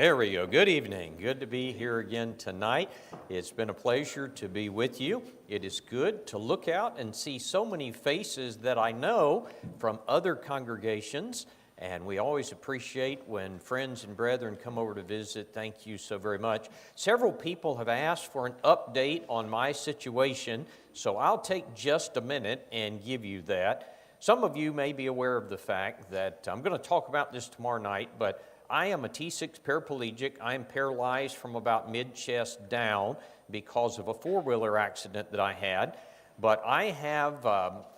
There we go. Good evening. Good to be here again tonight. It's been a pleasure to be with you. It is good to look out and see so many faces that I know from other congregations, and we always appreciate when friends and brethren come over to visit. Thank you so very much. Several people have asked for an update on my situation, so I'll take just a minute and give you that. Some of you may be aware of the fact that I'm going to talk about this tomorrow night, but I am a T6 paraplegic. I am paralyzed from about mid-chest down because of a four-wheeler accident that I had. But I have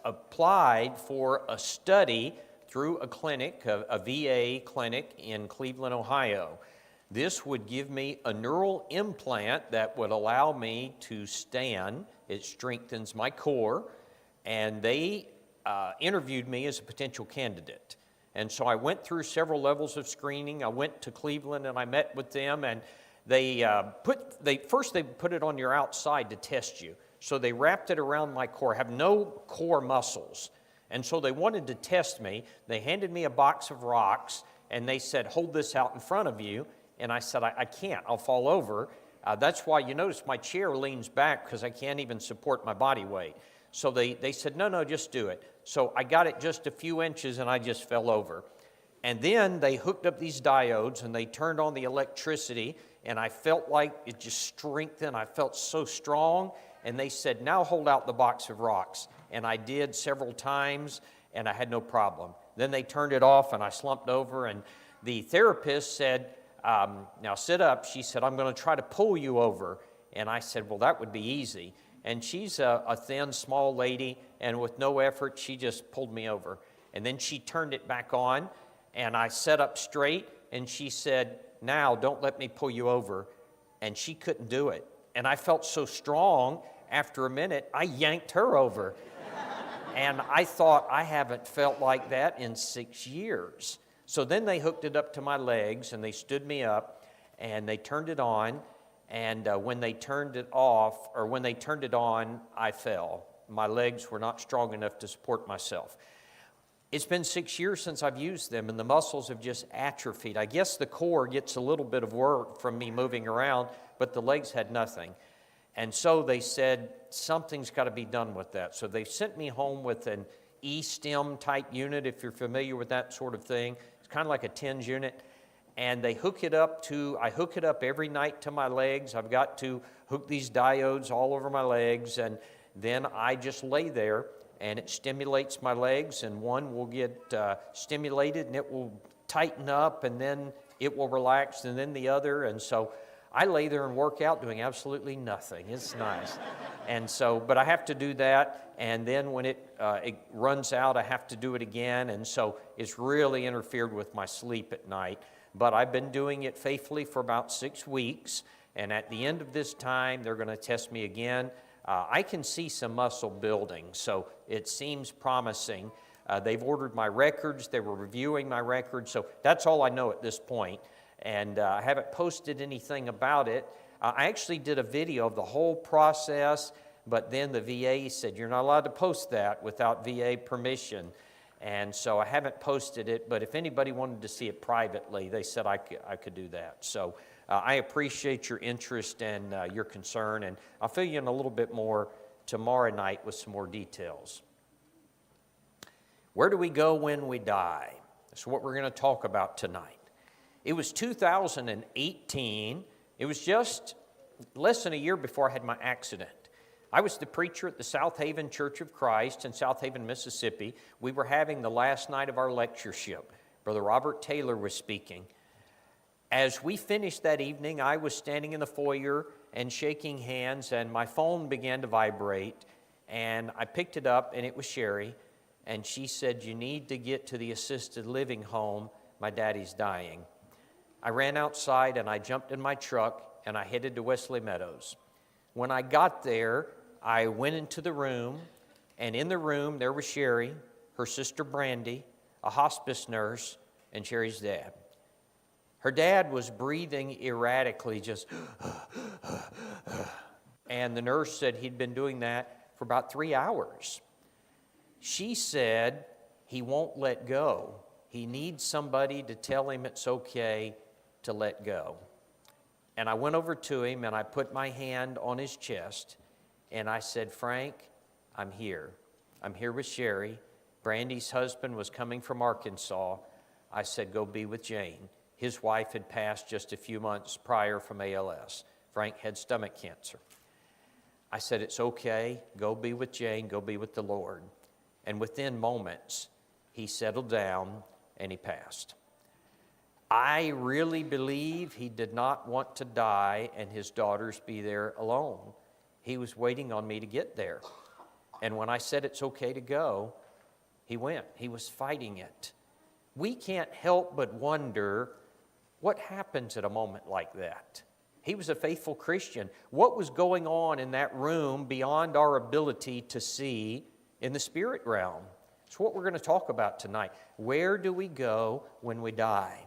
applied for a study through a clinic, a VA clinic in Cleveland, Ohio. This would give me a neural implant that would allow me to stand. It strengthens my core. And they interviewed me as a potential candidate. And so I went through several levels of screening. I went to Cleveland and I met with them, and they first put it on your outside to test you. So they wrapped it around my core. I have no core muscles. And so they wanted to test me. They handed me a box of rocks and they said, hold this out in front of you. And I said, I can't, I'll fall over. That's why you notice my chair leans back, because I can't even support my body weight. So they said, no, just do it. So I got it just a few inches and I just fell over. And then they hooked up these diodes and they turned on the electricity, and I felt like it just strengthened. I felt so strong. And they said, now hold out the box of rocks. And I did several times and I had no problem. Then they turned it off and I slumped over, and the therapist said, now sit up. She said, I'm going to try to pull you over. And I said, well, that would be easy. And she's a thin, small lady, and with no effort, she just pulled me over. And then she turned it back on, and I sat up straight, and she said, now, don't let me pull you over. And she couldn't do it. And I felt so strong, after a minute, I yanked her over. And I thought, I haven't felt like that in 6 years. So then they hooked it up to my legs, and they stood me up, and they turned it on. And when they turned it off, or when they turned it on, I fell. My legs were not strong enough to support myself. It's been 6 years since I've used them, and the muscles have just atrophied. I guess the core gets a little bit of work from me moving around, but the legs had nothing. And so they said, something's got to be done with that. So they sent me home with an E-stem type unit, if you're familiar with that sort of thing. It's kind of like a TENS unit. And they hook it up I hook it up every night to my legs. I've got to hook these diodes all over my legs, and then I just lay there, and it stimulates my legs, and one will get stimulated, and it will tighten up, and then it will relax, and then the other. And so I lay there and work out doing absolutely nothing. It's nice. And so, but I have to do that, and then when it runs out, I have to do it again, and so it's really interfered with my sleep at night. But I've been doing it faithfully for about 6 weeks, and at the end of this time, they're going to test me again. I can see some muscle building, so it seems promising. They've ordered my records. They were reviewing my records, so that's all I know at this point. And I haven't posted anything about it. I actually did a video of the whole process, but then the VA said, you're not allowed to post that without VA permission. And so I haven't posted it, but if anybody wanted to see it privately, they said I could do that. So I appreciate your interest and your concern, and I'll fill you in a little bit more tomorrow night with some more details. Where do we go when we die? That's what we're going to talk about tonight. It was 2018. It was just less than a year before I had my accident. I was the preacher at the South Haven Church of Christ in South Haven, Mississippi. We were having the last night of our lectureship. Brother Robert Taylor was speaking. As we finished that evening, I was standing in the foyer and shaking hands, and my phone began to vibrate, and I picked it up, and it was Sherry, and she said, you need to get to the assisted living home. My daddy's dying. I ran outside, and I jumped in my truck, and I headed to Wesley Meadows. When I got there, I went into the room, and in the room there was Sherry, her sister Brandy, a hospice nurse, and Sherry's dad. Her dad was breathing erratically, just and the nurse said he'd been doing that for about 3 hours. She said he won't let go. He needs somebody to tell him it's okay to let go. And I went over to him and I put my hand on his chest and I said, Frank, I'm here. I'm here with Sherry. Brandy's husband was coming from Arkansas. I said, go be with Jane. His wife had passed just a few months prior from ALS. Frank had stomach cancer. I said, it's okay. Go be with Jane. Go be with the Lord. And within moments, he settled down and he passed. I really believe he did not want to die and his daughters be there alone. He was waiting on me to get there. And when I said it's okay to go, he went. He was fighting it. We can't help but wonder what happens at a moment like that. He was a faithful Christian. What was going on in that room beyond our ability to see in the spirit realm? It's what we're going to talk about tonight. Where do we go when we die?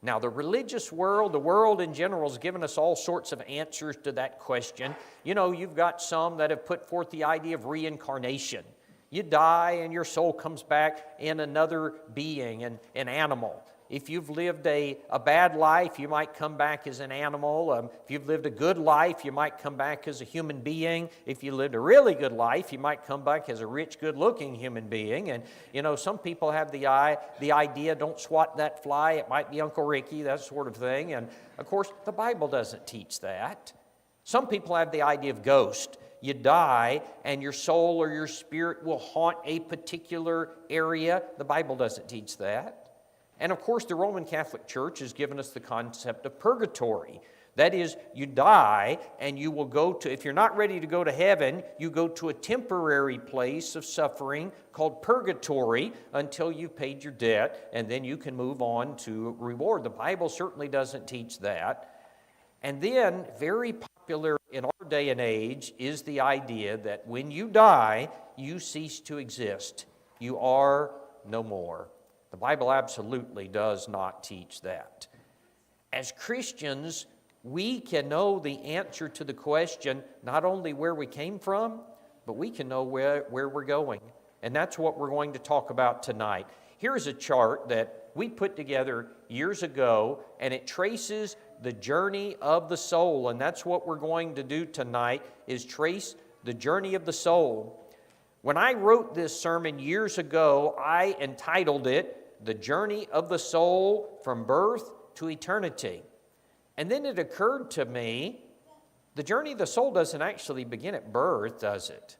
Now, the religious world, the world in general, has given us all sorts of answers to that question. You know, you've got some that have put forth the idea of reincarnation. You die and your soul comes back in another being, an animal. If you've lived a bad life, you might come back as an animal. If you've lived a good life, you might come back as a human being. If you lived a really good life, you might come back as a rich, good-looking human being. And, you know, some people have the idea, don't swat that fly, it might be Uncle Ricky, that sort of thing. And, of course, the Bible doesn't teach that. Some people have the idea of ghost. You die, and your soul or your spirit will haunt a particular area. The Bible doesn't teach that. And of course, the Roman Catholic Church has given us the concept of purgatory. That is, you die and you will go to, if you're not ready to go to heaven, you go to a temporary place of suffering called purgatory until you've paid your debt, and then you can move on to reward. The Bible certainly doesn't teach that. And then, very popular in our day and age is the idea that when you die, you cease to exist. You are no more. The Bible absolutely does not teach that. As Christians, we can know the answer to the question, not only where we came from, but we can know where we're going. And that's what we're going to talk about tonight. Here's a chart that we put together years ago, and it traces the journey of the soul. And that's what we're going to do tonight, is trace the journey of the soul. When I wrote this sermon years ago, I entitled it, The Journey of the Soul from Birth to Eternity. And then it occurred to me, the journey of the soul doesn't actually begin at birth, does it?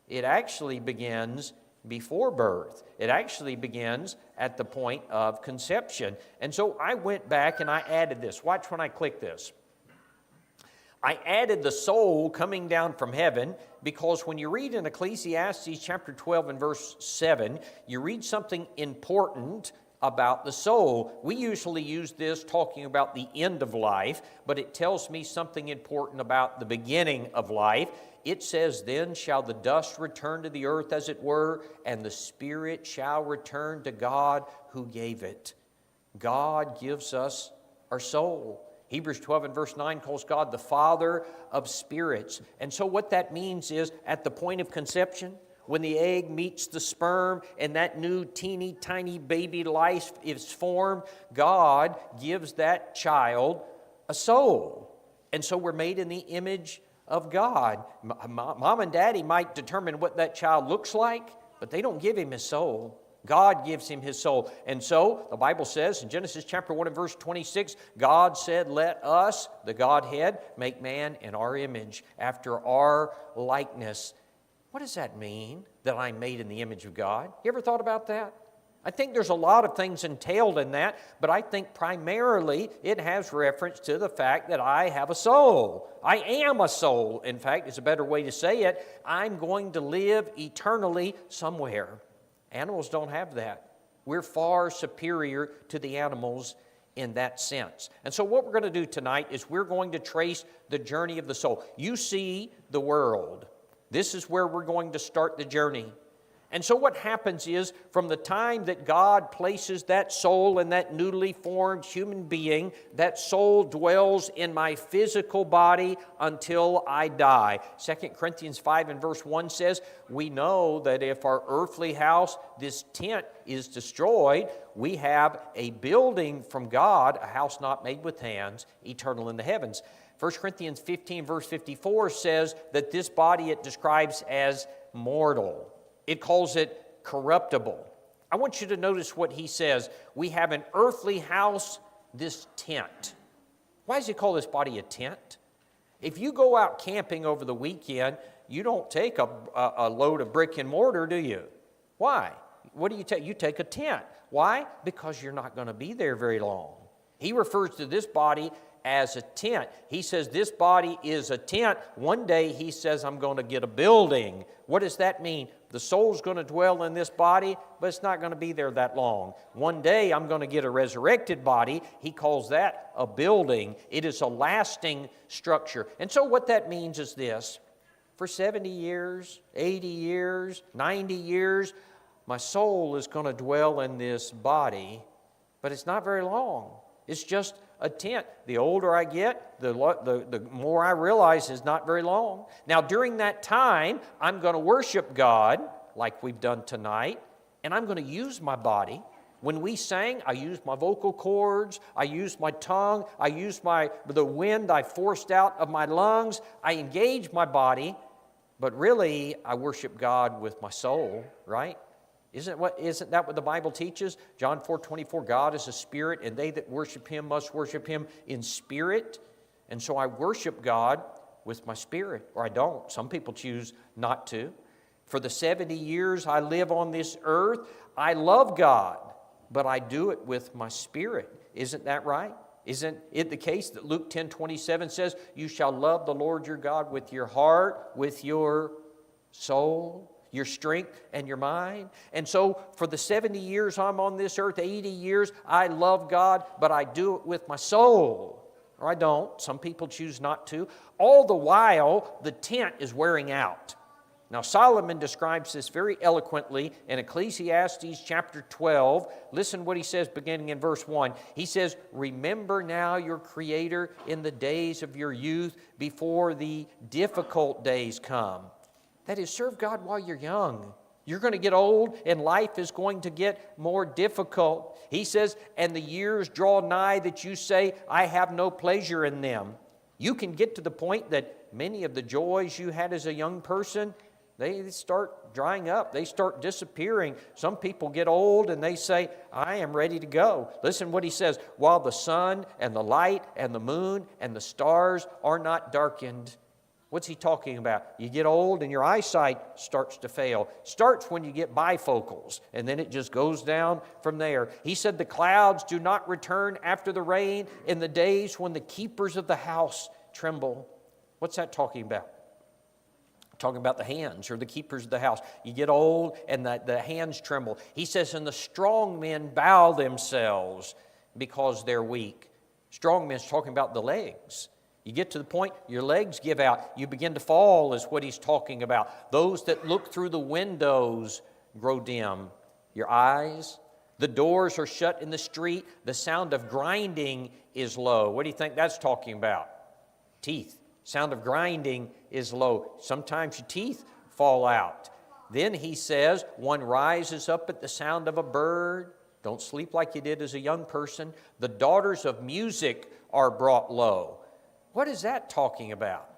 It actually begins before birth. It actually begins at the point of conception. And so I went back and I added this. Watch when I click this. I added the soul coming down from heaven because when you read in Ecclesiastes chapter 12 and verse 7, you read something important about the soul. We usually use this talking about the end of life, but it tells me something important about the beginning of life. It says, then shall the dust return to the earth as it were, and the spirit shall return to God who gave it. God gives us our soul. Hebrews 12 and verse 9 calls God the Father of spirits. And so what that means is at the point of conception, when the egg meets the sperm and that new teeny tiny baby life is formed, God gives that child a soul. And so we're made in the image of God. Mom and Daddy might determine what that child looks like, but they don't give him his soul. God gives him his soul. And so, the Bible says in Genesis chapter 1 and verse 26, God said, let us, the Godhead, make man in our image, after our likeness. What does that mean, that I'm made in the image of God? You ever thought about that? I think there's a lot of things entailed in that, but I think primarily it has reference to the fact that I have a soul. I am a soul, in fact, is a better way to say it. I'm going to live eternally somewhere. Animals don't have that. We're far superior to the animals in that sense. And so what we're going to do tonight is we're going to trace the journey of the soul. You see the world. This is where we're going to start the journey. And so what happens is, from the time that God places that soul in that newly formed human being, that soul dwells in my physical body until I die. 2 Corinthians 5 and verse 1 says, we know that if our earthly house, this tent, is destroyed, we have a building from God, a house not made with hands, eternal in the heavens. 1 Corinthians 15 verse 54 says that this body it describes as mortal. It calls it corruptible. I want you to notice what he says. We have an earthly house, this tent. Why does he call this body a tent? If you go out camping over the weekend, you don't take a load of brick and mortar, do you? Why? What do you take? You take a tent. Why? Because you're not going to be there very long. He refers to this body as a tent. He says this body is a tent. One day he says, I'm going to get a building. What does that mean? The soul's going to dwell in this body, but it's not going to be there that long. One day I'm going to get a resurrected body. He calls that a building. It is a lasting structure. And so what that means is this. For 70 years, 80 years, 90 years, my soul is going to dwell in this body, but it's not very long. It's just a tent. The older I get, the more I realize is not very long. Now, during that time, I'm going to worship God like we've done tonight, and I'm going to use my body. When we sang, I used my vocal cords, I used my tongue, I used the wind I forced out of my lungs. I engaged my body, but really, I worship God with my soul, right? Isn't that what the Bible teaches? John 4:24, God is a spirit, and they that worship Him must worship Him in spirit. And so I worship God with my spirit, or I don't. Some people choose not to. For the 70 years I live on this earth, I love God, but I do it with my spirit. Isn't that right? Isn't it the case that Luke 10:27 says, you shall love the Lord your God with your heart, with your soul, your strength, and your mind? And so for the 70 years I'm on this earth, 80 years, I love God, but I do it with my soul. Or I don't. Some people choose not to. All the while, the tent is wearing out. Now, Solomon describes this very eloquently in Ecclesiastes chapter 12. Listen what he says beginning in verse 1. He says, remember now your Creator in the days of your youth before the difficult days come. That is, serve God while you're young. You're going to get old and life is going to get more difficult. He says, and the years draw nigh that you say, I have no pleasure in them. You can get to the point that many of the joys you had as a young person, they start drying up. They start disappearing. Some people get old and they say, I am ready to go. Listen what he says. While the sun and the light and the moon and the stars are not darkened. What's he talking about? You get old and your eyesight starts to fail. Starts when you get bifocals, and then it just goes down from there. He said the clouds do not return after the rain in the days when the keepers of the house tremble. What's that talking about? Talking about the hands or the keepers of the house. You get old and the hands tremble. He says, and the strong men bow themselves because they're weak. Strong men's talking about the legs. You get to the point, your legs give out. You begin to fall is what he's talking about. Those that look through the windows grow dim. Your eyes, the doors are shut in the street. The sound of grinding is low. What do you think that's talking about? Teeth. Sound of grinding is low. Sometimes your teeth fall out. Then he says, one rises up at the sound of a bird. Don't sleep like you did as a young person. The daughters of music are brought low. What is that talking about?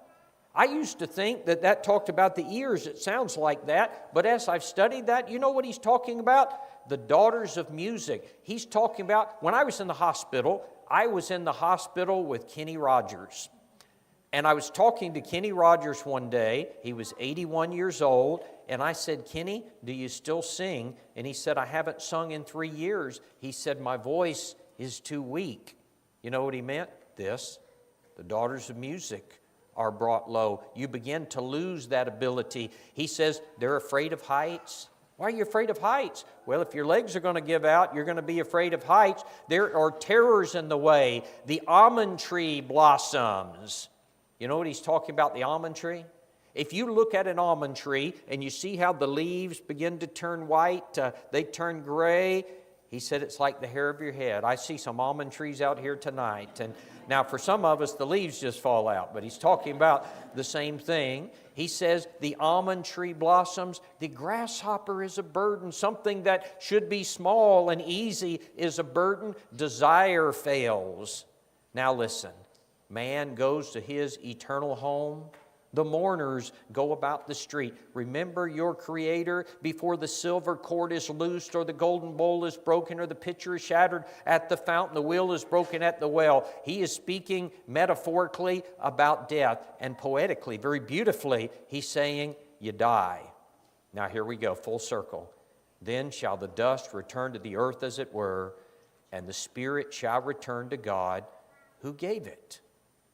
I used to think that talked about the ears. It sounds like that. But as I've studied that, you know what he's talking about? The daughters of music. He's talking about, when I was in the hospital with Kenny Rogers. And I was talking to Kenny Rogers one day. He was 81 years old. And I said, Kenny, do you still sing? And he said, I haven't sung in 3 years. He said, my voice is too weak. You know what he meant? This. The daughters of music are brought low. You begin to lose that ability. He says they're afraid of heights. Why are you afraid of heights? Well, if your legs are going to give out, you're going to be afraid of heights. There are terrors in the way. The almond tree blossoms. You know what he's talking about, the almond tree? If you look at an almond tree and you see how the leaves begin to turn white, they turn gray, he said it's like the hair of your head. I see some almond trees out here tonight. And now for some of us, the leaves just fall out, but he's talking about the same thing. He says the almond tree blossoms, the grasshopper is a burden. Something that should be small and easy is a burden. Desire fails. Now listen, man goes to his eternal home. The mourners go about the street. Remember your Creator before the silver cord is loosed, or the golden bowl is broken, or the pitcher is shattered at the fountain, the wheel is broken at the well. He is speaking metaphorically about death, and poetically, very beautifully, he's saying, you die. Now here we go, full circle. Then shall the dust return to the earth as it were, and the spirit shall return to God who gave it.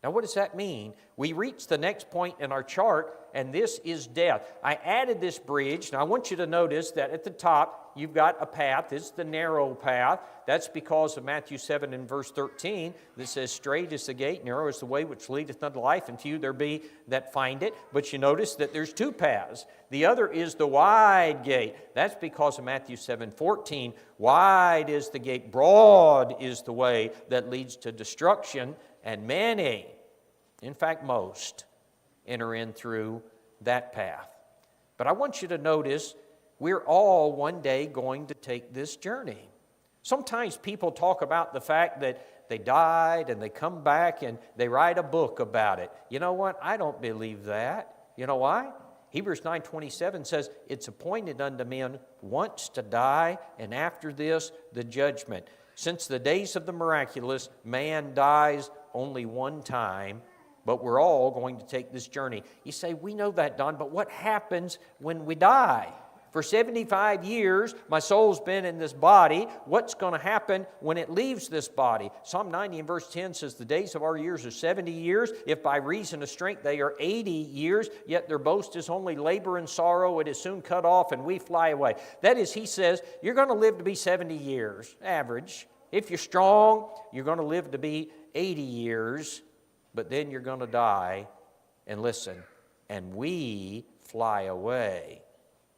Now, what does that mean? We reach the next point in our chart, and this is death. I added this bridge. Now, I want you to notice that at the top, you've got a path. It's the narrow path. That's because of Matthew 7 and verse 13 that says, straight is the gate, narrow is the way which leadeth unto life, and few there be that find it. But you notice that there's two paths. The other is the wide gate. That's because of Matthew 7:14. Wide is the gate, broad is the way that leads to destruction, and many, in fact most, enter in through that path. But I want you to notice we're all one day going to take this journey. Sometimes people talk about the fact that they died and they come back and they write a book about it. You know what? I don't believe that. You know why? Hebrews 9:27 says, it's appointed unto men once to die, and after this, the judgment. Since the days of the miraculous, man dies only one time, but we're all going to take this journey. You say, we know that, Don, but what happens when we die? For 75 years, my soul's been in this body. What's going to happen when it leaves this body? Psalm 90 and verse 10 says, the days of our years are 70 years. If by reason of strength they are 80 years, yet their boast is only labor and sorrow. It is soon cut off and we fly away. That is, he says, you're going to live to be 70 years, average. If you're strong, you're going to live to be 80 years, but then you're going to die, and listen, and we fly away.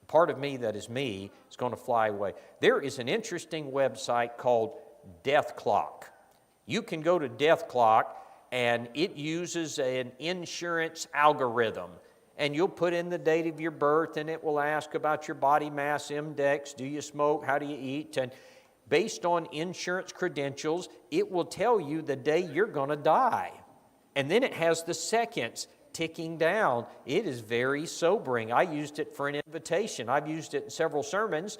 Part of me that is me is going to fly away. There is an interesting website called Death Clock. You can go to Death Clock, and it uses an insurance algorithm. And you'll put in the date of your birth, and it will ask about your body mass index. Do you smoke? How do you eat? And based on insurance credentials, it will tell you the day you're going to die. And then it has the seconds ticking down. It is very sobering. I used it for an invitation. I've used it in several sermons.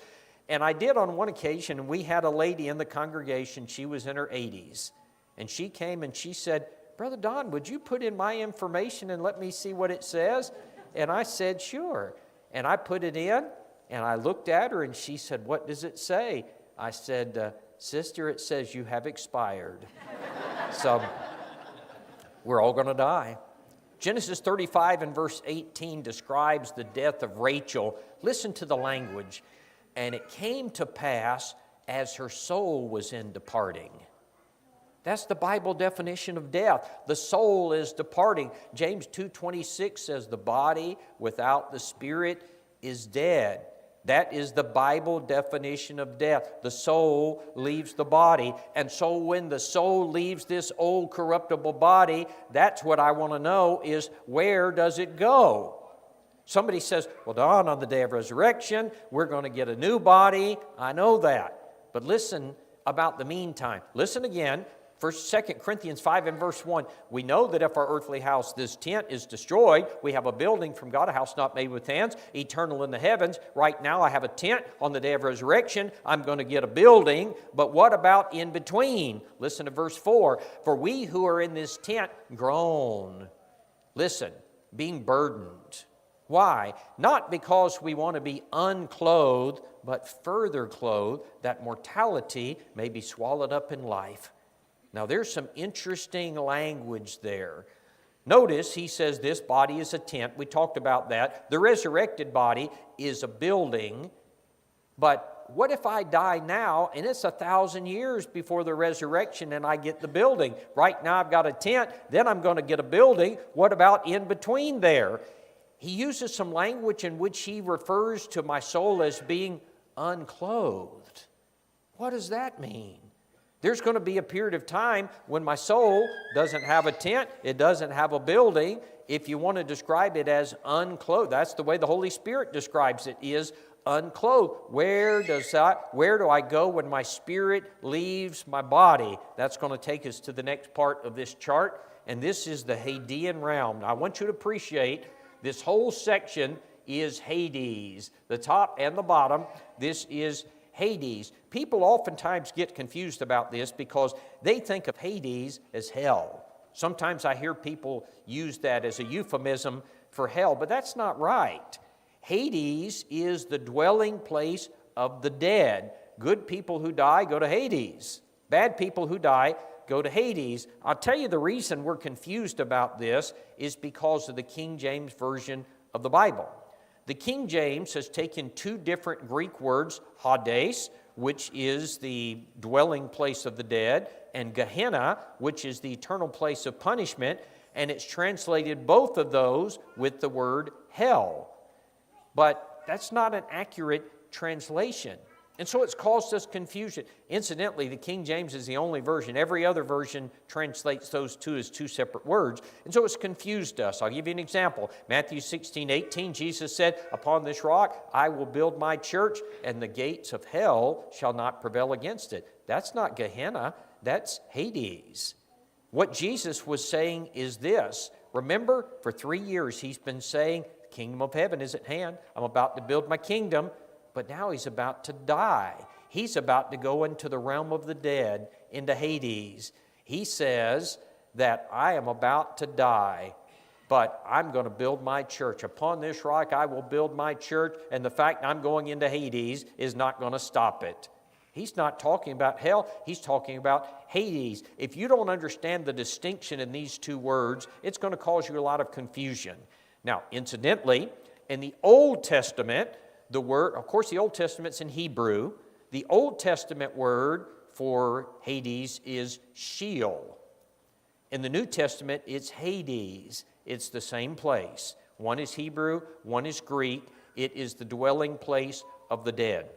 And I did on one occasion. We had a lady in the congregation. She was in her 80s. And she came and she said, Brother Don, would you put in my information and let me see what it says? And I said, sure. And I put it in, and I looked at her, and she said, what does it say? I said, sister, it says you have expired. So we're all going to die. Genesis 35 and verse 18 describes the death of Rachel. Listen to the language. And it came to pass as her soul was in departing. That's the Bible definition of death. The soul is departing. James 2:26 says the body without the spirit is dead. That is the Bible definition of death. The soul leaves the body. And so when the soul leaves this old corruptible body, that's what I want to know is, where does it go? Somebody says, well, Don, on the day of resurrection, we're going to get a new body. I know that. But listen about the meantime. Listen again. 2 Corinthians 5 and verse 1, we know that if our earthly house, this tent, is destroyed, we have a building from God, a house not made with hands, eternal in the heavens. Right now I have a tent. On the day of resurrection, I'm going to get a building. But what about in between? Listen to verse 4. For we who are in this tent groan. Listen, being burdened. Why? Not because we want to be unclothed, but further clothed, that mortality may be swallowed up in life. Now, there's some interesting language there. Notice he says this body is a tent. We talked about that. The resurrected body is a building. But what if I die now and it's 1,000 years before the resurrection and I get the building? Right now I've got a tent, then I'm going to get a building. What about in between there? he uses some language in which he refers to my soul as being unclothed. What does that mean? There's going to be a period of time when my soul doesn't have a tent, it doesn't have a building. If you want to describe it as unclothed, that's the way the Holy Spirit describes it, is unclothed. Where do I go when my spirit leaves my body? That's going to take us to the next part of this chart, and this is the Hadean realm. Now, I want you to appreciate this whole section is Hades. The top and the bottom, this is Hades. People oftentimes get confused about this because they think of Hades as hell. Sometimes I hear people use that as a euphemism for hell, but that's not right. Hades is the dwelling place of the dead. Good people who die go to Hades. Bad people who die go to Hades. I'll tell you the reason we're confused about this is because of the King James Version of the Bible. The King James has taken two different Greek words, Hades, which is the dwelling place of the dead, and Gehenna, which is the eternal place of punishment, and it's translated both of those with the word hell. But that's not an accurate translation. And so it's caused us confusion. Incidentally, the King James is the only version. Every other version translates those two as two separate words. And so it's confused us. I'll give you an example. Matthew 16:18, Jesus said, "Upon this rock I will build my church, and the gates of hell shall not prevail against it." That's not Gehenna, that's Hades. What Jesus was saying is this. Remember, for 3 years he's been saying, "The kingdom of heaven is at hand. I'm about to build my kingdom." But now he's about to die. He's about to go into the realm of the dead, into Hades. He says that I am about to die, but I'm going to build my church. Upon this rock I will build my church, and the fact I'm going into Hades is not going to stop it. He's not talking about hell, he's talking about Hades. If you don't understand the distinction in these two words, it's going to cause you a lot of confusion. Now, incidentally, in the Old Testament, the word, of course, the Old Testament's in Hebrew. The Old Testament word for Hades is Sheol. In the New Testament, it's Hades. It's the same place. One is Hebrew, one is Greek. It is the dwelling place of the dead.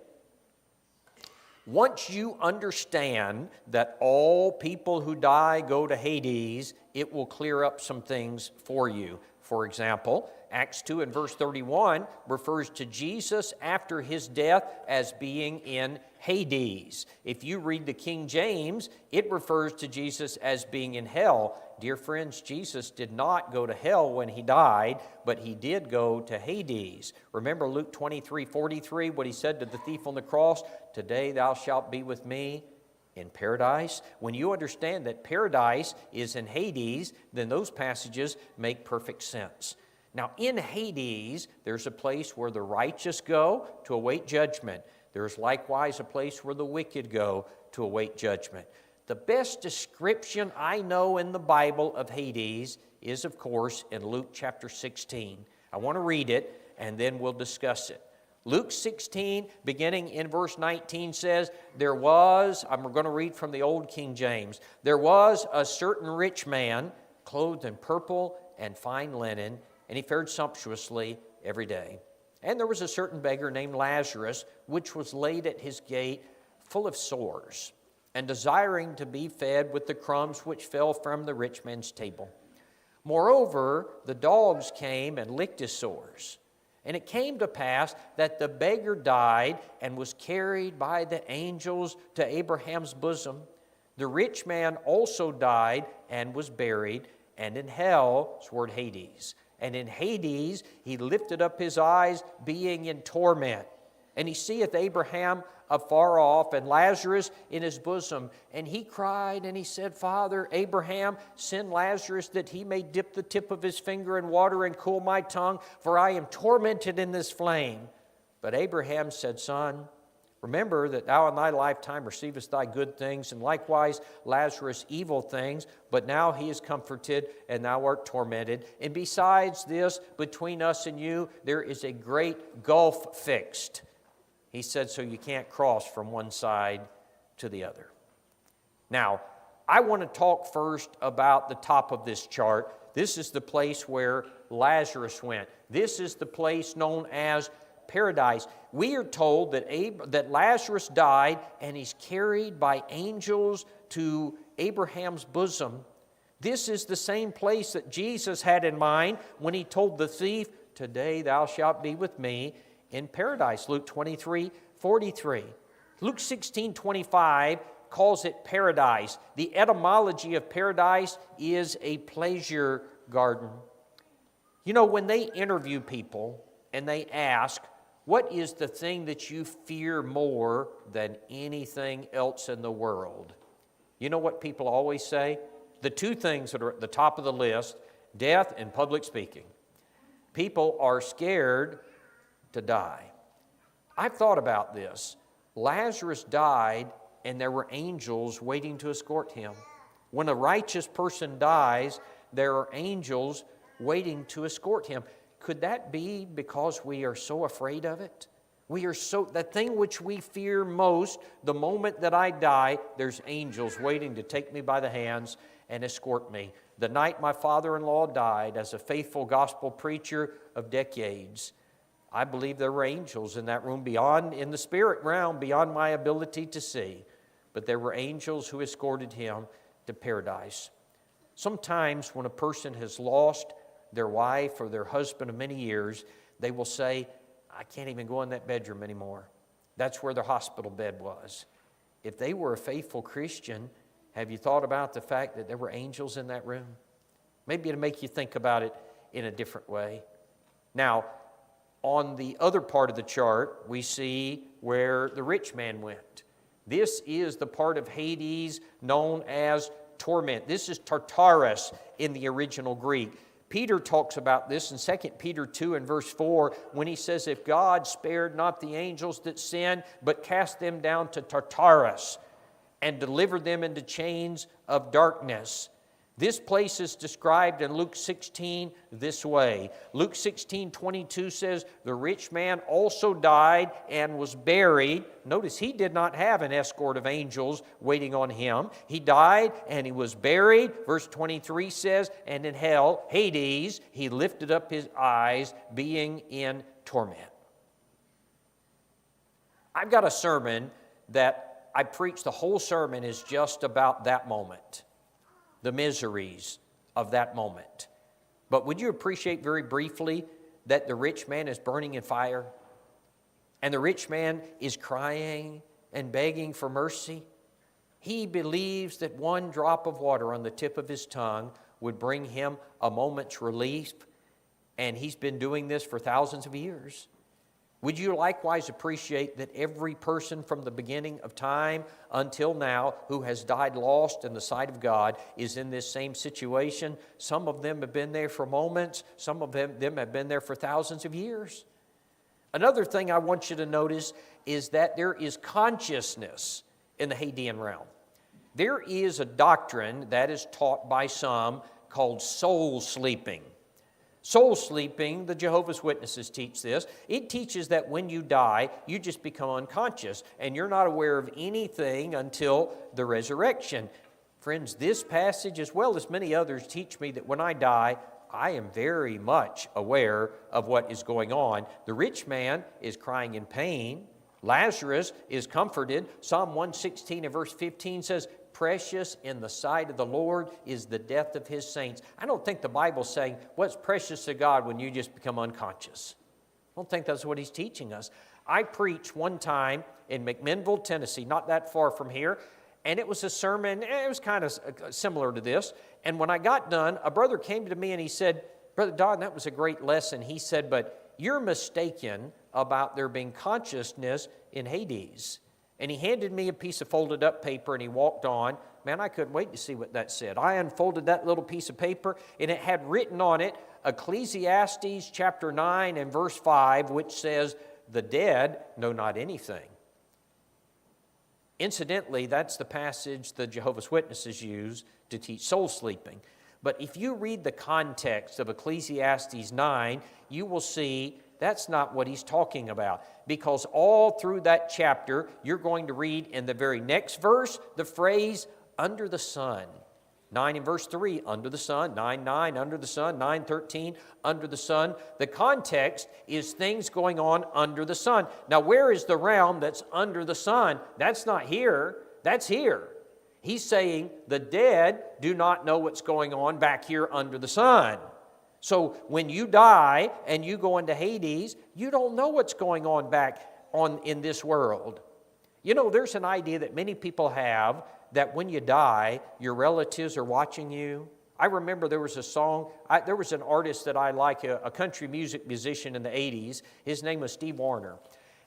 Once you understand that all people who die go to Hades, it will clear up some things for you. For example, Acts 2 and verse 31 refers to Jesus after his death as being in Hades. If you read the King James, it refers to Jesus as being in hell. Dear friends, Jesus did not go to hell when he died, but he did go to Hades. Remember Luke 23:43, what he said to the thief on the cross, "Today thou shalt be with me in paradise." When you understand that paradise is in Hades, then those passages make perfect sense. Now, in Hades, there's a place where the righteous go to await judgment. There's likewise a place where the wicked go to await judgment. The best description I know in the Bible of Hades is, of course, in Luke chapter 16. I want to read it, and then we'll discuss it. Luke 16, beginning in verse 19, says, I'm going to read from the Old King James. "There was a certain rich man, clothed in purple and fine linen, and he fared sumptuously every day. And there was a certain beggar named Lazarus, which was laid at his gate, full of sores, and desiring to be fed with the crumbs which fell from the rich man's table. Moreover, the dogs came and licked his sores. And it came to pass that the beggar died and was carried by the angels to Abraham's bosom. The rich man also died and was buried, and in hell," it's the word Hades, "and in Hades he lifted up his eyes, being in torment. And he seeth Abraham afar off, and Lazarus in his bosom. And he cried, and he said, Father Abraham, send Lazarus that he may dip the tip of his finger in water and cool my tongue, for I am tormented in this flame. But Abraham said, Son, remember that thou in thy lifetime receivest thy good things, and likewise Lazarus evil things. But now he is comforted, and thou art tormented. And besides this, between us and you, there is a great gulf fixed." He said, so you can't cross from one side to the other. Now, I want to talk first about the top of this chart. This is the place where Lazarus went. This is the place known as paradise. We are told that Lazarus died and he's carried by angels to Abraham's bosom. This is the same place that Jesus had in mind when he told the thief, "Today thou shalt be with me in paradise." Luke 23:43. Luke 16:25 calls it paradise. The etymology of paradise is a pleasure garden. You know, when they interview people and they ask, what is the thing that you fear more than anything else in the world? You know what people always say? The two things that are at the top of the list, death and public speaking. People are scared to die. I've thought about this. Lazarus died and there were angels waiting to escort him. When a righteous person dies, there are angels waiting to escort him. Could that be because we are so afraid of it? The thing which we fear most, the moment that I die, there's angels waiting to take me by the hands and escort me. The night my father-in-law died, as a faithful gospel preacher of decades, I believe there were angels in that room in the spirit realm, beyond my ability to see. But there were angels who escorted him to paradise. Sometimes when a person has lost their wife or their husband of many years, they will say, "I can't even go in that bedroom anymore." That's where their hospital bed was. If they were a faithful Christian, have you thought about the fact that there were angels in that room? Maybe it'll make you think about it in a different way. Now, on the other part of the chart, we see where the rich man went. This is the part of Hades known as torment. This is Tartarus in the original Greek. Peter talks about this in 2 Peter 2 and verse 4 when he says, "If God spared not the angels that sinned, but cast them down to Tartarus and delivered them into chains of darkness." This place is described in Luke 16 this way. Luke 16:22 says, "The rich man also died and was buried." Notice he did not have an escort of angels waiting on him. He died and he was buried. Verse 23 says, "And in hell, Hades, he lifted up his eyes, being in torment." I've got a sermon that I preach, the whole sermon is just about that moment. The miseries of that moment. But would you appreciate very briefly that the rich man is burning in fire? And the rich man is crying and begging for mercy? He believes that one drop of water on the tip of his tongue would bring him a moment's relief. And he's been doing this for thousands of years. Would you likewise appreciate that every person from the beginning of time until now who has died lost in the sight of God is in this same situation? Some of them have been there for moments. Some of them have been there for thousands of years. Another thing I want you to notice is that there is consciousness in the Hadean realm. There is a doctrine that is taught by some called soul sleeping. Soul sleeping, the Jehovah's Witnesses teach this. It teaches that when you die, you just become unconscious and you're not aware of anything until the resurrection. Friends, this passage, as well as many others, teach me that when I die, I am very much aware of what is going on. The rich man is crying in pain. Lazarus is comforted. Psalm 116 and verse 15 says, "Precious in the sight of the Lord is the death of his saints." I don't think the Bible's saying what's precious to God when you just become unconscious. I don't think that's what he's teaching us. I preached one time in McMinnville, Tennessee, not that far from here, and it was a sermon, it was kind of similar to this. And when I got done, a brother came to me and he said, "Brother Don, that was a great lesson." He said, "But you're mistaken about there being consciousness in Hades." And he handed me a piece of folded up paper and he walked on. Man, I couldn't wait to see what that said. I unfolded that little piece of paper and it had written on it Ecclesiastes chapter 9 and verse 5, which says, "The dead know not anything." Incidentally, that's the passage the Jehovah's Witnesses use to teach soul sleeping. But if you read the context of Ecclesiastes 9, you will see that's not what he's talking about. Because all through that chapter, you're going to read in the very next verse the phrase, "under the sun." 9 in verse 3, under the sun. 9:9, under the sun. 9:13, under the sun. The context is things going on under the sun. Now, where is the realm that's under the sun? That's not here. That's here. He's saying the dead do not know what's going on back here under the sun. So when you die and you go into Hades, you don't know what's going on back in this world. You know, there's an idea that many people have that when you die, your relatives are watching you. I remember there was a song, there was an artist that I like, a country music musician in the 80s. His name was Steve Wariner.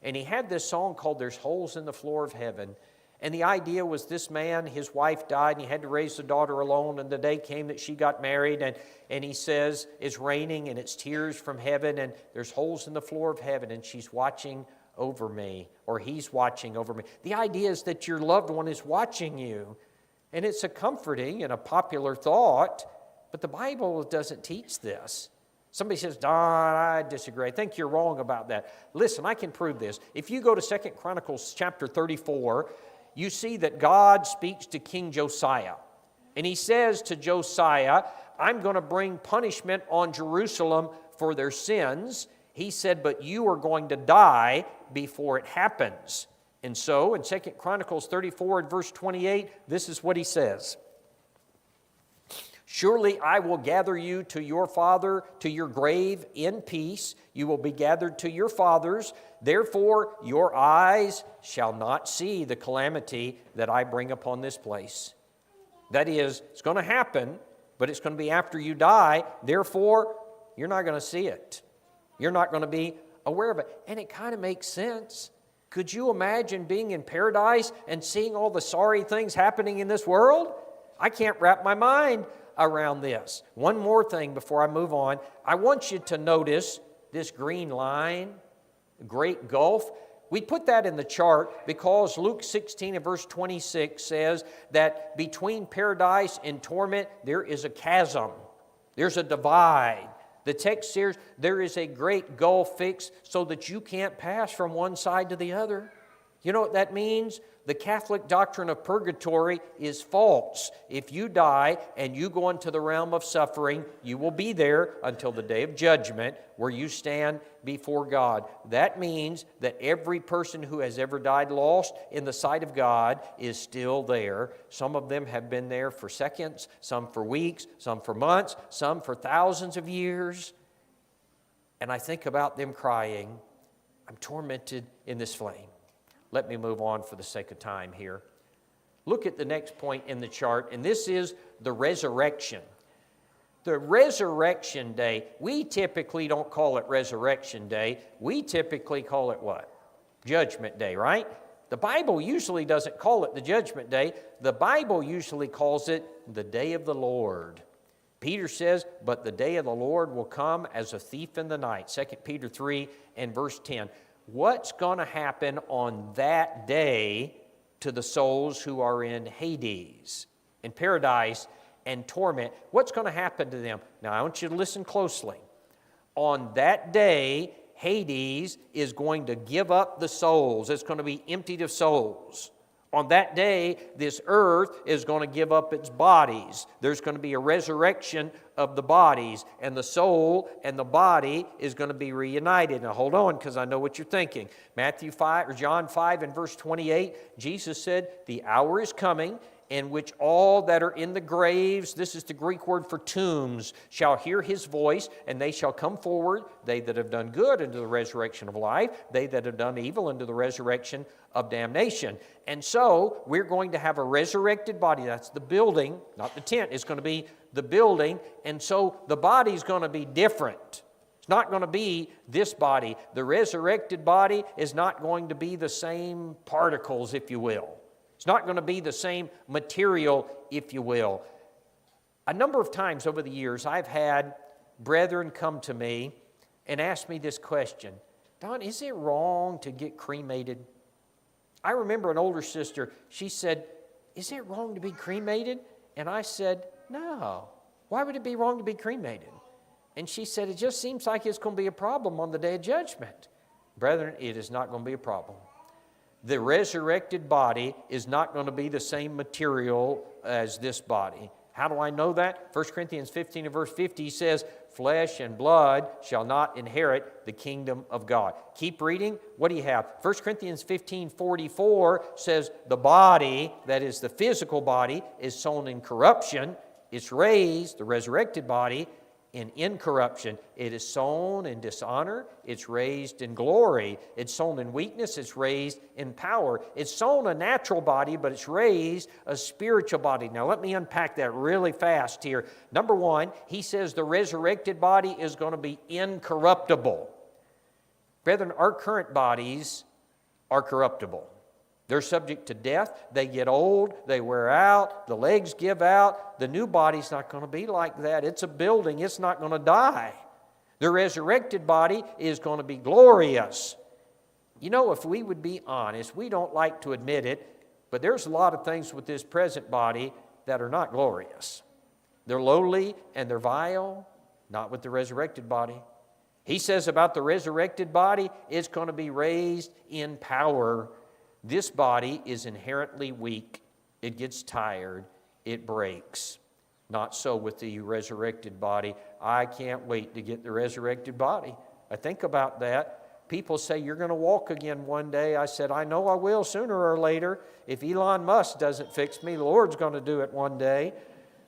And he had this song called There's Holes in the Floor of Heaven. And the idea was this man, his wife died, and he had to raise the daughter alone. And the day came that she got married. And he says, it's raining and it's tears from heaven. And there's holes in the floor of heaven. And she's watching over me, or he's watching over me. The idea is that your loved one is watching you. And it's a comforting and a popular thought, but the Bible doesn't teach this. Somebody says, Don, I disagree. I think you're wrong about that. Listen, I can prove this. If you go to 2 Chronicles chapter 34, you see that God speaks to King Josiah. And he says to Josiah, I'm going to bring punishment on Jerusalem for their sins. He said, but you are going to die before it happens. And so in 2 Chronicles 34 and verse 28, this is what he says. Surely I will gather you to your father, to your grave in peace. You will be gathered to your fathers. Therefore your eyes shall not see the calamity that I bring upon this place. That is, it's going to happen, but it's going to be after you die. Therefore, you're not going to see it. You're not going to be aware of it. And it kind of makes sense. Could you imagine being in paradise and seeing all the sorry things happening in this world? I can't wrap my mind around this. One more thing before I move on. I want you to notice this green line, great gulf. We put that in the chart because Luke 16 and verse 26 says that between paradise and torment, there is a chasm. There's a divide. The text says there is a great gulf fixed so that you can't pass from one side to the other. You know what that means? The Catholic doctrine of purgatory is false. If you die and you go into the realm of suffering, you will be there until the day of judgment where you stand before God. That means that every person who has ever died lost in the sight of God is still there. Some of them have been there for seconds, some for weeks, some for months, some for thousands of years. And I think about them crying, I'm tormented in this flame. Let me move on for the sake of time here. Look at the next point in the chart, and this is the resurrection. The resurrection day, we typically don't call it resurrection day. We typically call it what? Judgment day, right? The Bible usually doesn't call it the judgment day. The Bible usually calls it the day of the Lord. Peter says, but the day of the Lord will come as a thief in the night. 2 Peter 3 and verse 10. What's going to happen on that day to the souls who are in Hades, in paradise and torment? What's going to happen to them? Now, I want you to listen closely. On that day, Hades is going to give up the souls. It's going to be emptied of souls. On that day, this earth is going to give up its bodies. There's going to be a resurrection of the bodies, and the soul and the body is going to be reunited. Now hold on, because I know what you're thinking. Matthew 5 or John 5 and verse 28, Jesus said, the hour is coming in which all that are in the graves, this is the Greek word for tombs, shall hear his voice, and they shall come forward, they that have done good into the resurrection of life, they that have done evil into the resurrection of damnation. And so we're going to have a resurrected body. That's the building, not the tent. It's going to be the building. And so the body's going to be different. It's not going to be this body. The resurrected body is not going to be the same particles, if you will. It's not going to be the same material, if you will. A number of times over the years, I've had brethren come to me and ask me this question. Don, is it wrong to get cremated? I remember an older sister, she said, is it wrong to be cremated? And I said, no. Why would it be wrong to be cremated? And she said, it just seems like it's going to be a problem on the day of judgment. Brethren, it is not going to be a problem. The resurrected body is not going to be the same material as this body. How do I know that? 1 Corinthians 15 and verse 50 says, flesh and blood shall not inherit the kingdom of God. Keep reading. What do you have? 1 Corinthians 15:44 says, the body, that is the physical body, is sown in corruption. It's raised, the resurrected body, in incorruption. It is sown in dishonor. It's raised in glory. It's sown in weakness. It's raised in power. It's sown a natural body, but it's raised a spiritual body. Now let me unpack that really fast here. Number one, he says the resurrected body is going to be incorruptible. Brethren, our current bodies are corruptible. They're subject to death. They get old. They wear out. The legs give out. The new body's not going to be like that. It's a building. It's not going to die. The resurrected body is going to be glorious. You know, if we would be honest, we don't like to admit it, but there's a lot of things with this present body that are not glorious. They're lowly and they're vile, not with the resurrected body. He says about the resurrected body, it's going to be raised in power. This body is inherently weak. It gets tired. It breaks. Not so with the resurrected body. I can't wait to get the resurrected body. I think about that. People say, you're going to walk again one day. I said, I know I will sooner or later. If Elon Musk doesn't fix me, the Lord's going to do it one day.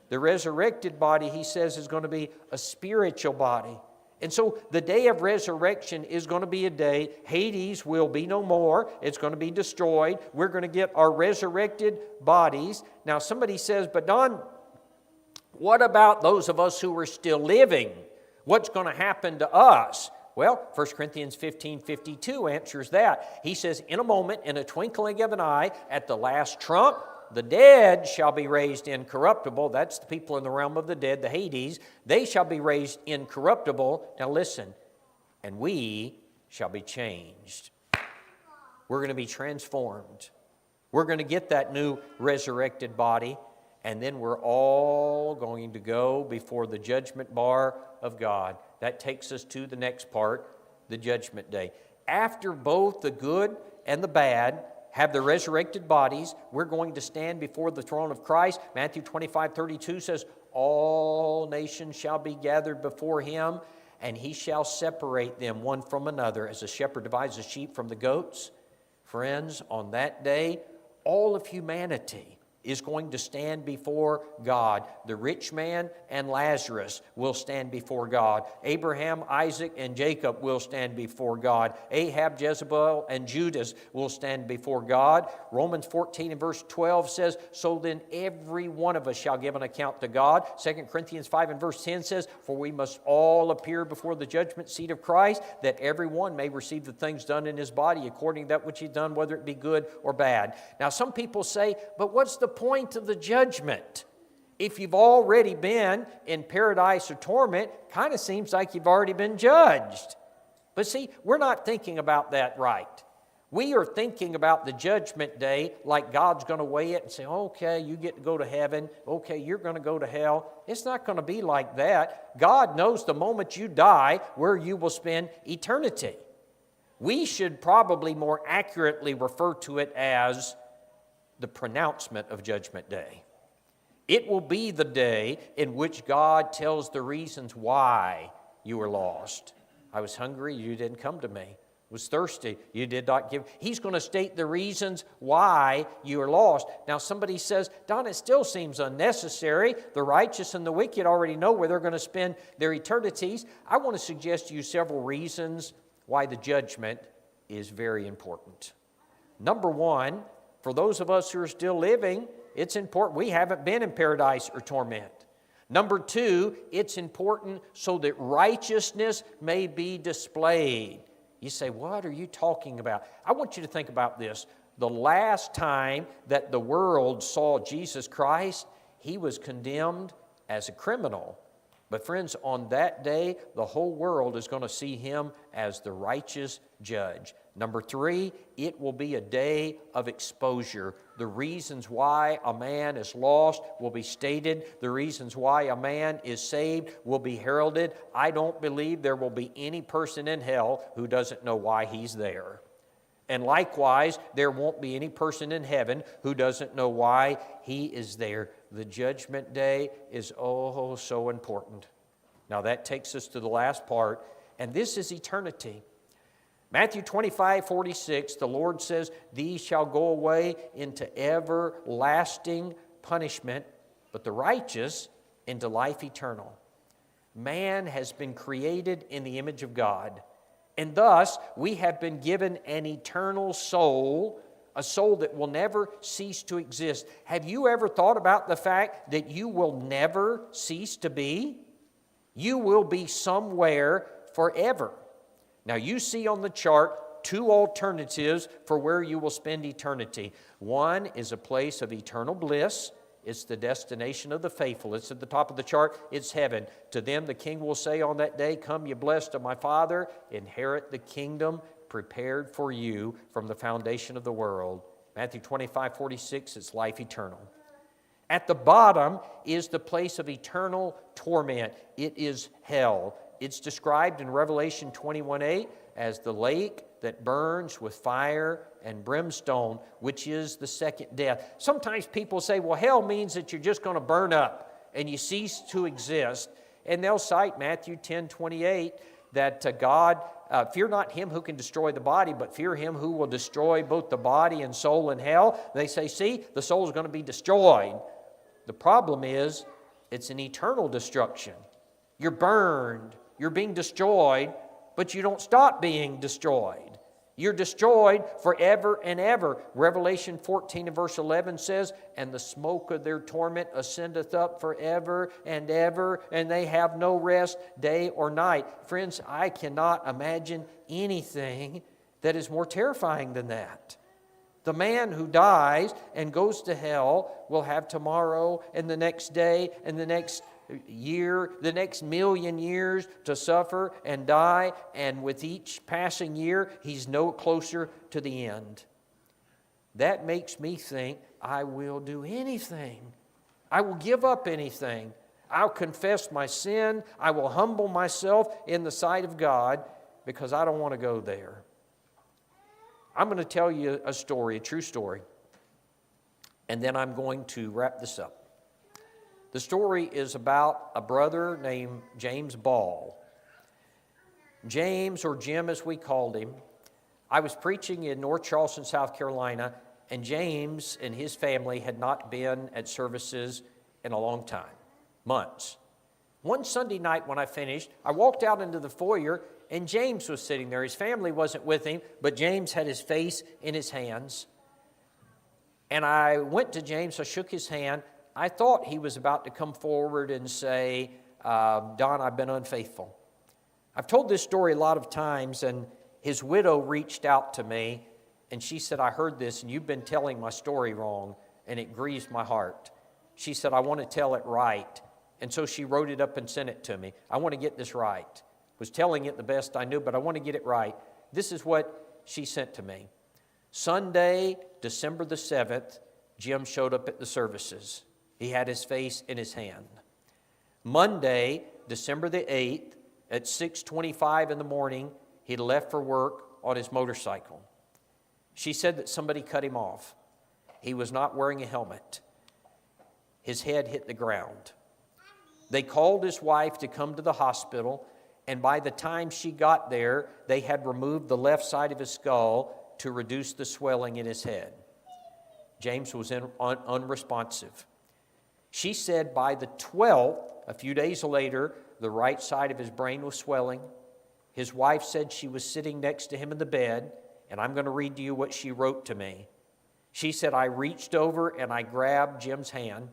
The resurrected body, he says, is going to be a spiritual body. And so the day of resurrection is going to be a day, Hades will be no more. It's going to be destroyed. We're going to get our resurrected bodies. Now somebody says, but Don, what about those of us who are still living? What's going to happen to us? Well, 1 Corinthians 15:52 answers that. He says, in a moment, in a twinkling of an eye, at the last trump, the dead shall be raised incorruptible. That's the people in the realm of the dead, the Hades. They shall be raised incorruptible. Now listen, and we shall be changed. We're going to be transformed. We're going to get that new resurrected body, and then we're all going to go before the judgment bar of God. That takes us to the next part, the judgment day. After both the good and the bad have the resurrected bodies, we're going to stand before the throne of Christ. Matthew 25:32 says, all nations shall be gathered before him, and he shall separate them one from another, as a shepherd divides the sheep from the goats. Friends, on that day, all of humanity is going to stand before God. The rich man and Lazarus will stand before God. Abraham, Isaac, and Jacob will stand before God. Ahab, Jezebel, and Judas will stand before God. Romans 14 and verse 12 says, so then every one of us shall give an account to God. 2 Corinthians 5 and verse 10 says, for we must all appear before the judgment seat of Christ, that every one may receive the things done in his body according to that which he's done, whether it be good or bad. Now some people say, but what's the point of the judgment? If you've already been in paradise or torment, kind of seems like you've already been judged. But see, we're not thinking about that right. We are thinking about the judgment day like God's going to weigh it and say, okay, you get to go to heaven. Okay, you're going to go to hell. It's not going to be like that. God knows the moment you die where you will spend eternity. We should probably more accurately refer to it as the pronouncement of Judgment Day. It will be the day in which God tells the reasons why you were lost. I was hungry, you didn't come to me. Was thirsty, you did not give. He's going to state the reasons why you are lost. Now somebody says, Don, it still seems unnecessary. The righteous and the wicked already know where they're going to spend their eternities. I want to suggest to you several reasons why the judgment is very important. Number one, for those of us who are still living, it's important. We haven't been in paradise or torment. Number two, it's important so that righteousness may be displayed. You say, what are you talking about? I want you to think about this. The last time that the world saw Jesus Christ, he was condemned as a criminal. But friends, on that day, the whole world is going to see him as the righteous judge. Number three, it will be a day of exposure. The reasons why a man is lost will be stated. The reasons why a man is saved will be heralded. I don't believe there will be any person in hell who doesn't know why he's there. And likewise, there won't be any person in heaven who doesn't know why he is there. The judgment day is oh so important. Now that takes us to the last part, and this is eternity. Matthew 25:46, the Lord says, "These shall go away into everlasting punishment, but the righteous into life eternal." Man has been created in the image of God. And thus, we have been given an eternal soul, a soul that will never cease to exist. Have you ever thought about the fact that you will never cease to be? You will be somewhere forever. Now, you see on the chart two alternatives for where you will spend eternity. One is a place of eternal bliss. It's the destination of the faithful. It's at the top of the chart. It's heaven. To them the King will say on that day, "Come, you blessed of my Father, inherit the kingdom prepared for you from the foundation of the world." Matthew 25:46, it's life eternal. At the bottom is the place of eternal torment. It is hell. It's described in Revelation 21:8 as the lake that burns with fire and brimstone, which is the second death. Sometimes people say, well, hell means that you're just going to burn up and you cease to exist. And they'll cite Matthew 10:28 that God, fear not him who can destroy the body, but fear him who will destroy both the body and soul in hell. They say, see, the soul is going to be destroyed. The problem is, it's an eternal destruction. You're burned, you're being destroyed, but you don't stop being destroyed. You're destroyed forever and ever. Revelation 14 and verse 11 says, "And the smoke of their torment ascendeth up forever and ever, and they have no rest day or night." Friends, I cannot imagine anything that is more terrifying than that. The man who dies and goes to hell will have tomorrow and the next day and the next year, the next million years to suffer and die, and with each passing year, he's no closer to the end. That makes me think, I will do anything. I will give up anything. I'll confess my sin. I will humble myself in the sight of God because I don't want to go there. I'm going to tell you a story, a true story, and then I'm going to wrap this up. The story is about a brother named James Ball. James, or Jim as we called him. I was preaching in North Charleston, South Carolina, and James and his family had not been at services in a long time, months. One Sunday night when I finished, I walked out into the foyer and James was sitting there. His family wasn't with him, but James had his face in his hands. And I went to James, I shook his hand. I thought he was about to come forward and say, Don, I've been unfaithful. I've told this story a lot of times, and his widow reached out to me, and she said, I heard this, and you've been telling my story wrong, and it grieves my heart. She said, I want to tell it right. And so she wrote it up and sent it to me. I want to get this right. Was telling it the best I knew, but I want to get it right. This is what she sent to me. Sunday, December the 7th, Jim showed up at the services. He had his face in his hand. Monday, December the 8th, at 6:25 in the morning, he left for work on his motorcycle. She said that somebody cut him off. He was not wearing a helmet. His head hit the ground. They called his wife to come to the hospital, and by the time she got there, they had removed the left side of his skull to reduce the swelling in his head. James was unresponsive. She said by the 12th, a few days later, the right side of his brain was swelling. His wife said she was sitting next to him in the bed, and I'm going to read to you what she wrote to me. She said, I reached over and I grabbed Jim's hand.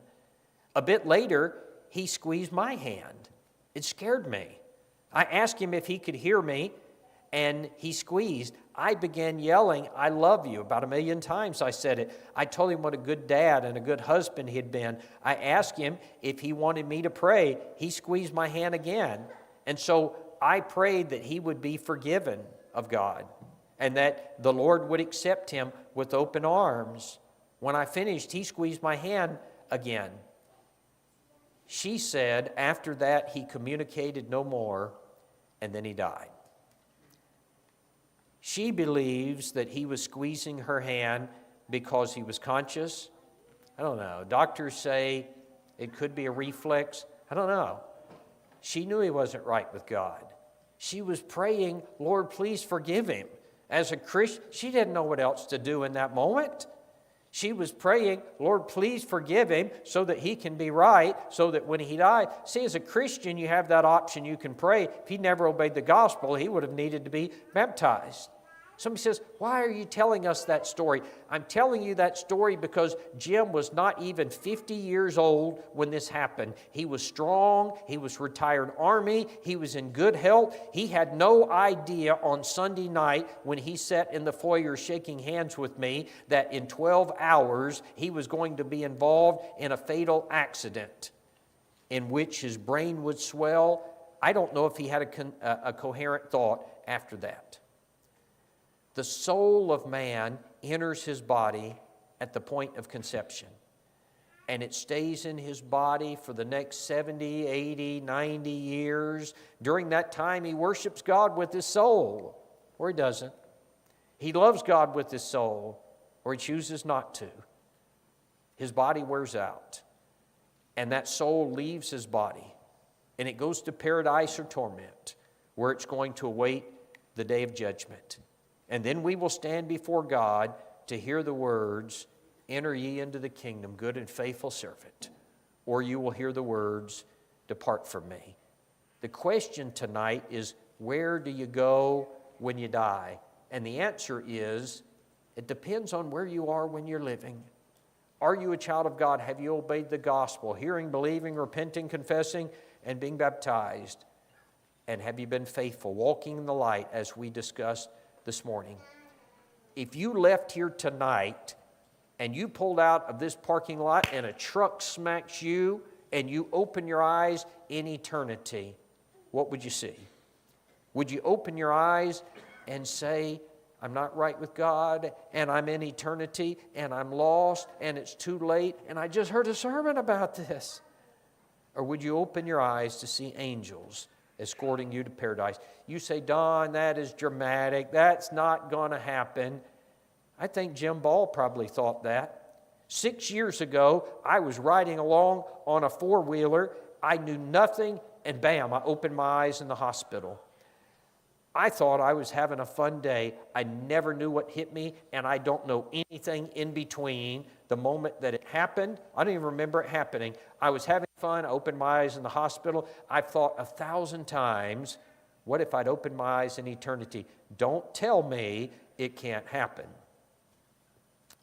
A bit later, he squeezed my hand. It scared me. I asked him if he could hear me, and he squeezed. I began yelling, I love you. About 1,000,000 times I said it. I told him what a good dad and a good husband he had been. I asked him if he wanted me to pray. He squeezed my hand again. And so I prayed that he would be forgiven of God and that the Lord would accept him with open arms. When I finished, he squeezed my hand again. She said after that he communicated no more, and then he died. She believes that he was squeezing her hand because he was conscious. I don't know. Doctors say it could be a reflex. I don't know. She knew he wasn't right with God. She was praying, Lord, please forgive him. As a Christian, she didn't know what else to do in that moment. She was praying, Lord, please forgive him so that he can be right, so that when he died. See, as a Christian, you have that option. You can pray. If he never obeyed the gospel, he would have needed to be baptized. Somebody says, why are you telling us that story? I'm telling you that story because Jim was not even 50 years old when this happened. He was strong. He was retired Army. He was in good health. He had no idea on Sunday night when he sat in the foyer shaking hands with me that in 12 hours he was going to be involved in a fatal accident in which his brain would swell. I don't know if he had a coherent thought after that. The soul of man enters his body at the point of conception. And it stays in his body for the next 70, 80, 90 years. During that time, he worships God with his soul, or he doesn't. He loves God with his soul, or he chooses not to. His body wears out, and that soul leaves his body, and it goes to paradise or torment, where it's going to await the day of judgment. And then we will stand before God to hear the words, enter ye into the kingdom, good and faithful servant. Or you will hear the words, depart from me. The question tonight is, where do you go when you die? And the answer is, it depends on where you are when you're living. Are you a child of God? Have you obeyed the gospel, hearing, believing, repenting, confessing, and being baptized? And have you been faithful, walking in the light as we discussed this morning? If you left here tonight and you pulled out of this parking lot and a truck smacks you and you open your eyes in eternity, what would you see? Would you open your eyes and say, I'm not right with God and I'm in eternity and I'm lost and it's too late and I just heard a sermon about this? Or would you open your eyes to see angels escorting you to paradise? You say, Don, that is dramatic. That's not going to happen. I think Jim Ball probably thought that. 6 years ago, I was riding along on a four-wheeler. I knew nothing, and bam, I opened my eyes in the hospital. I thought I was having a fun day. I never knew what hit me, and I don't know anything in between the moment that it happened. I don't even remember it happening. I was having fun. I opened my eyes in the hospital. I've thought 1,000 times, what if I'd opened my eyes in eternity? Don't tell me it can't happen.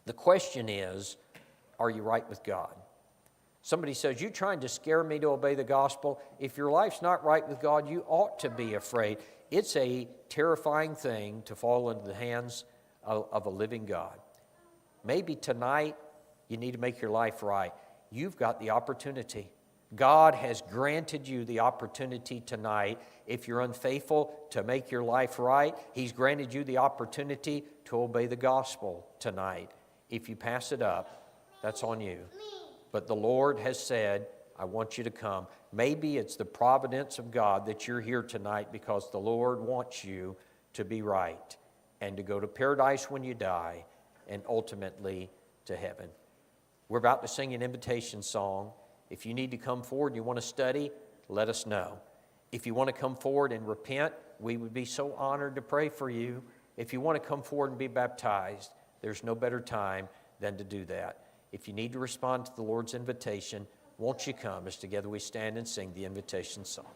The question is, are you right with God? Somebody says, you're trying to scare me to obey the gospel. If your life's not right with God, you ought to be afraid. It's a terrifying thing to fall into the hands of a living God. Maybe tonight you need to make your life right. You've got the opportunity. God has granted you the opportunity tonight, if you're unfaithful, to make your life right. He's granted you the opportunity to obey the gospel tonight. If you pass it up, that's on you. But the Lord has said, I want you to come. Maybe it's the providence of God that you're here tonight because the Lord wants you to be right and to go to paradise when you die and ultimately to heaven. We're about to sing an invitation song. If you need to come forward and you want to study, let us know. If you want to come forward and repent, we would be so honored to pray for you. If you want to come forward and be baptized, there's no better time than to do that. If you need to respond to the Lord's invitation, won't you come as together we stand and sing the invitation song?